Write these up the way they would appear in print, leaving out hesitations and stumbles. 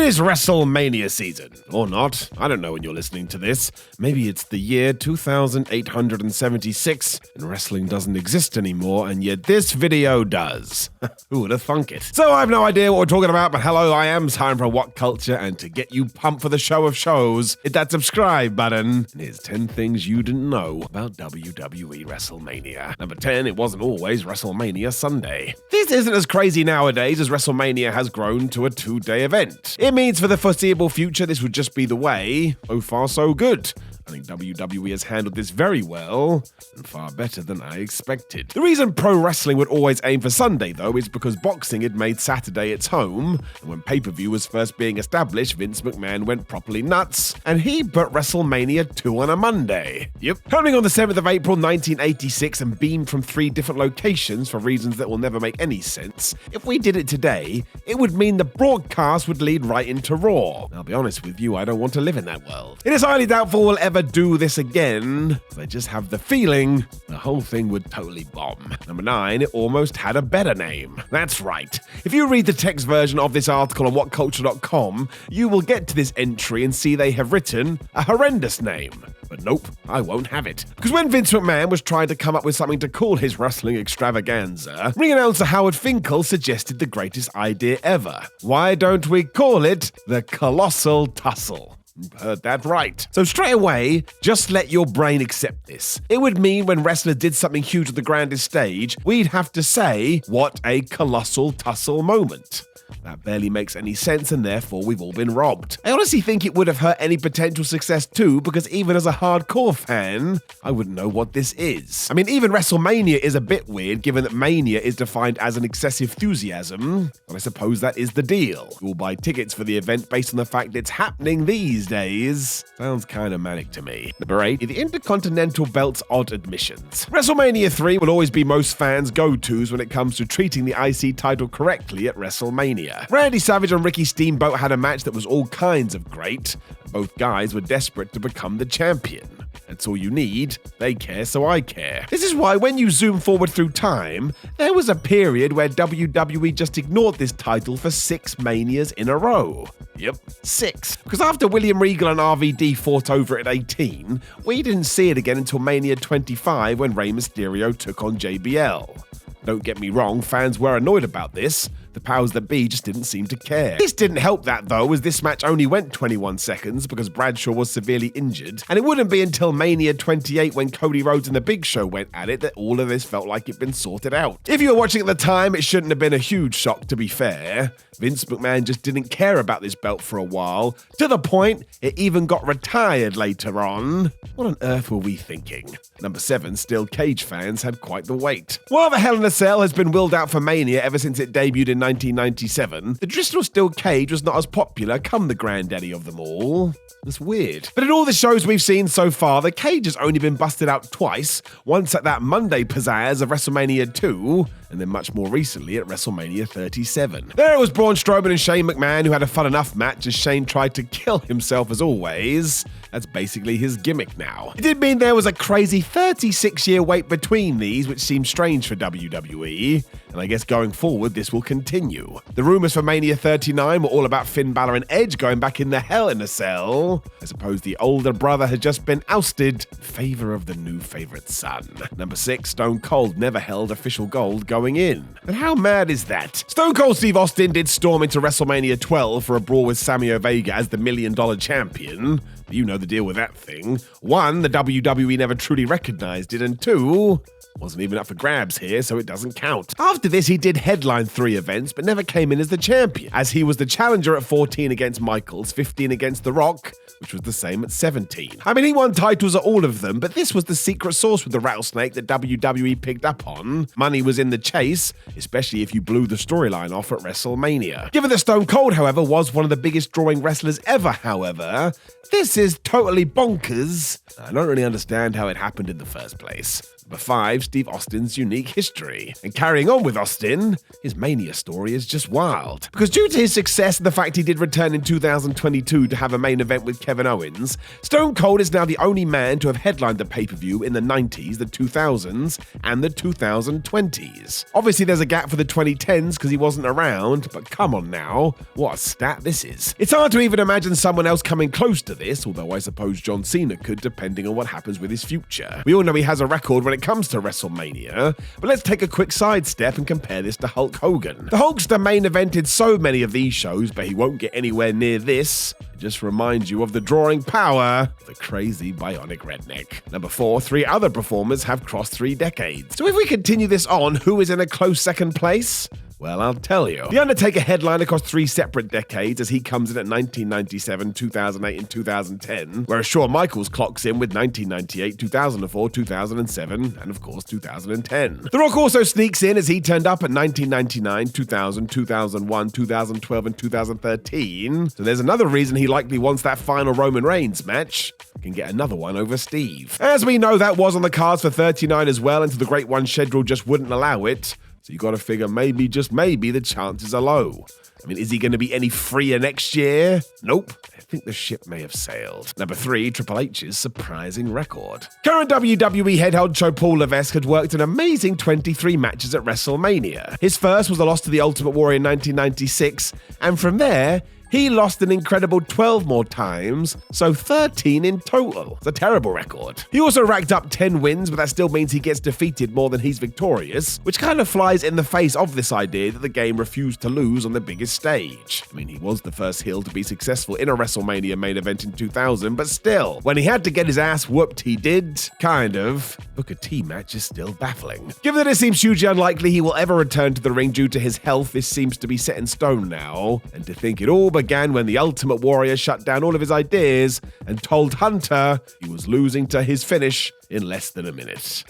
is WrestleMania season. Or not. I don't know when you're listening to this. Maybe it's the year 2876 and wrestling doesn't exist anymore, and yet this video does. Who would have thunk it? So I have no idea what we're talking about, but hello, I am time for What Culture, and to get you pumped for the show of shows, hit that subscribe button. And here's 10 things you didn't know about WWE WrestleMania. Number 10, it wasn't always WrestleMania Sunday. This isn't as crazy nowadays as WrestleMania has grown to a 2-day event. It means for the foreseeable future this would just be the way. So far so good. I think WWE has handled this very well, and far better than I expected. The reason pro wrestling would always aim for Sunday, though, is because boxing had made Saturday its home, and when pay-per-view was first being established, Vince McMahon went properly nuts, and he put WrestleMania 2 on a Monday. Yep. Happening on the 7th of April 1986 and beamed from 3 different locations for reasons that will never make any sense, if we did it today, it would mean the broadcast would lead right into Raw. I'll be honest with you, I don't want to live in that world. It is highly doubtful we'll ever do this again. I just have the feeling the whole thing would totally bomb. Number 9, it almost had a better name. That's right. If you read the text version of this article on whatculture.com, you will get to this entry and see they have written a horrendous name. But nope, I won't have it. Because when Vince McMahon was trying to come up with something to call his wrestling extravaganza, ring announcer Howard Finkel suggested the greatest idea ever. Why don't we call it the Colossal Tussle? Heard that right. So straight away, just let your brain accept this. It would mean when wrestlers did something huge on the grandest stage, we'd have to say, what a colossal tussle moment. That barely makes any sense, and therefore we've all been robbed. I honestly think it would have hurt any potential success too, because even as a hardcore fan, I wouldn't know what this is. I mean, even WrestleMania is a bit weird, given that mania is defined as an excessive enthusiasm, but I suppose that is the deal. You'll buy tickets for the event based on the fact it's happening these days. Sounds kind of manic to me. Number 8, the Intercontinental belt's odd admissions. WrestleMania 3 will always be most fans' go-tos when it comes to treating the IC title correctly at WrestleMania. Randy Savage and Ricky Steamboat had a match that was all kinds of great. Both guys were desperate to become the champion. That's all you need. They care, so I care. This is why when you zoom forward through time, there was a period where WWE just ignored this title for 6 Manias in a row. Yep, 6. Because after William Regal and RVD fought over it at 18, we didn't see it again until Mania 25 when Rey Mysterio took on JBL. Don't get me wrong, fans were annoyed about this. The powers that be just didn't seem to care. This didn't help that though, as this match only went 21 seconds because Bradshaw was severely injured, and it wouldn't be until Mania 28 when Cody Rhodes and the Big Show went at it that all of this felt like it'd been sorted out. If you were watching at the time, it shouldn't have been a huge shock, to be fair. Vince McMahon just didn't care about this belt for a while, to the point it even got retired later on. What on earth were we thinking? Number 7, Steel Cage fans had quite the wait. While the Hell in a Cell has been willed out for Mania ever since it debuted in 1997, the traditional Steel Cage was not as popular come the granddaddy of them all. That's weird. But in all the shows we've seen so far, the cage has only been busted out twice, once at that Monday pizzazz of WrestleMania 2, and then much more recently at WrestleMania 37. There it was Braun Strowman and Shane McMahon who had a fun enough match as Shane tried to kill himself as always. That's basically his gimmick now. It did mean there was a crazy 36-year wait between these, which seems strange for WWE, and I guess going forward this will continue. The rumours for Mania 39 were all about Finn Balor and Edge going back in the Hell in a Cell. I suppose the older brother had just been ousted in favour of the new favourite son. Number 6, Stone Cold never held official gold going in. But how mad is that? Stone Cold Steve Austin did storm into WrestleMania 12 for a brawl with Sammy Vega as the $1 Million champion. You know the deal with that thing. 1, the WWE never truly recognized it, and 2, wasn't even up for grabs here, so it doesn't count. After this, he did headline 3 events, but never came in as the champion, as he was the challenger at 14 against Michaels, 15 against The Rock, which was the same at 17. I mean, he won titles at all of them, but this was the secret sauce with the rattlesnake that WWE picked up on. Money was in the chase, especially if you blew the storyline off at WrestleMania. Given that Stone Cold, however, was one of the biggest drawing wrestlers ever, however, this is totally bonkers. I don't really understand how it happened in the first place. Number 5, Steve Austin's unique history. And carrying on with Austin, his Mania story is just wild. Because due to his success and the fact he did return in 2022 to have a main event with Kevin Owens, Stone Cold is now the only man to have headlined the pay-per-view in the 90s, the 2000s, and the 2020s. Obviously there's a gap for the 2010s because he wasn't around, but come on now, what a stat this is. It's hard to even imagine someone else coming close to this, although I suppose John Cena could, depending on what happens with his future. We all know he has a record when it comes to WrestleMania, but let's take a quick sidestep and compare this to Hulk Hogan. The Hulkster main evented so many of these shows, but he won't get anywhere near this. It just reminds you of the drawing power of the crazy bionic redneck. Number 4, 3 other performers have crossed 3 decades. So if we continue this on, who is in a close second place? Well, I'll tell you. The Undertaker headlined across 3 separate decades as he comes in at 1997, 2008, and 2010, whereas Shawn Michaels clocks in with 1998, 2004, 2007, and of course 2010. The Rock also sneaks in as he turned up at 1999, 2000, 2001, 2012, and 2013, so there's another reason he likely wants that final Roman Reigns match. Can get another one over Steve. As we know, that was on the cards for 39 as well, until the Great One schedule just wouldn't allow it. So you got to figure maybe, just maybe, the chances are low. I mean, is he going to be any freer next year? Nope. I think the ship may have sailed. Number 3, Triple H's surprising record. Current WWE head honcho Paul Levesque had worked an amazing 23 matches at WrestleMania. His first was a loss to the Ultimate Warrior in 1996, and from there, he lost an incredible 12 more times, so 13 in total. It's a terrible record. He also racked up 10 wins, but that still means he gets defeated more than he's victorious, which kind of flies in the face of this idea that the game refused to lose on the biggest stage. I mean, he was the first heel to be successful in a WrestleMania main event in 2000, but still, when he had to get his ass whooped, he did, kind of. Booker T match is still baffling. Given that it seems hugely unlikely he will ever return to the ring due to his health, this seems to be set in stone now, and to think it all began when the Ultimate Warrior shut down all of his ideas and told Hunter he was losing to his finish in less than a minute.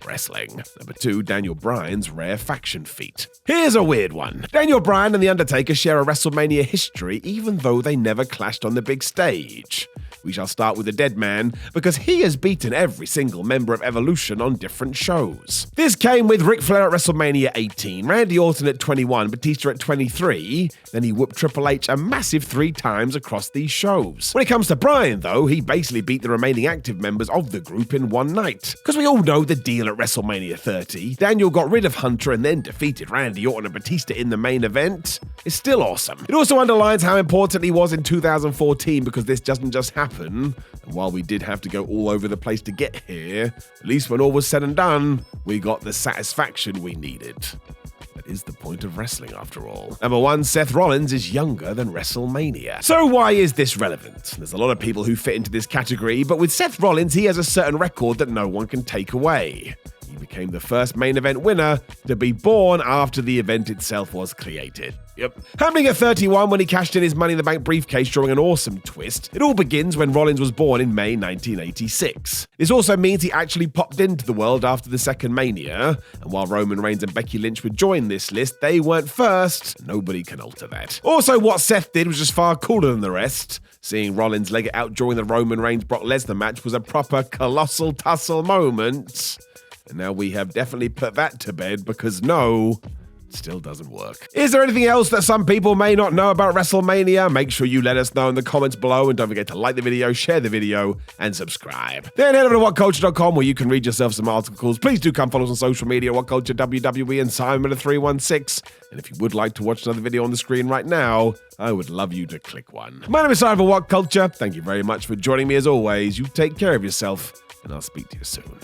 Wrestling. Number 2, Daniel Bryan's rare faction feat. Here's a weird one. Daniel Bryan and The Undertaker share a WrestleMania history even though they never clashed on the big stage. We shall start with the dead man, because he has beaten every single member of Evolution on different shows. This came with Ric Flair at WrestleMania 18, Randy Orton at 21, Batista at 23, then he whooped Triple H a massive 3 times across these shows. When it comes to Bryan, though, he basically beat the remaining active members of the group in one night. Because we all know the deal at WrestleMania 30, Daniel got rid of Hunter and then defeated Randy Orton and Batista in the main event. It's still awesome. It also underlines how important he was in 2014, because this doesn't just happen. And while we did have to go all over the place to get here, at least when all was said and done, we got the satisfaction we needed. That is the point of wrestling, after all. Number 1, Seth Rollins is younger than WrestleMania. So why is this relevant? There's a lot of people who fit into this category, but with Seth Rollins, he has a certain record that no one can take away. He became the first main event winner to be born after the event itself was created. Yep. Happening at 31 when he cashed in his Money in the Bank briefcase during an awesome twist. It all begins when Rollins was born in May 1986. This also means he actually popped into the world after the second Mania, and while Roman Reigns and Becky Lynch would join this list, they weren't first. Nobody can alter that. Also, what Seth did was just far cooler than the rest. Seeing Rollins leg it out during the Roman Reigns-Brock Lesnar match was a proper colossal tussle moment. And now we have definitely put that to bed, because no, still doesn't work. Is there anything else that some people may not know about WrestleMania? Make sure you let us know in the comments below, and don't forget to like the video, share the video, and subscribe. Then head over to whatculture.com where you can read yourself some articles. Please do come follow us on social media, WhatCulture WWE and Simon316. And if you would like to watch another video on the screen right now, I would love you to click one. My name is Simon for What Culture. Thank you very much for joining me as always. You take care of yourself, and I'll speak to you soon.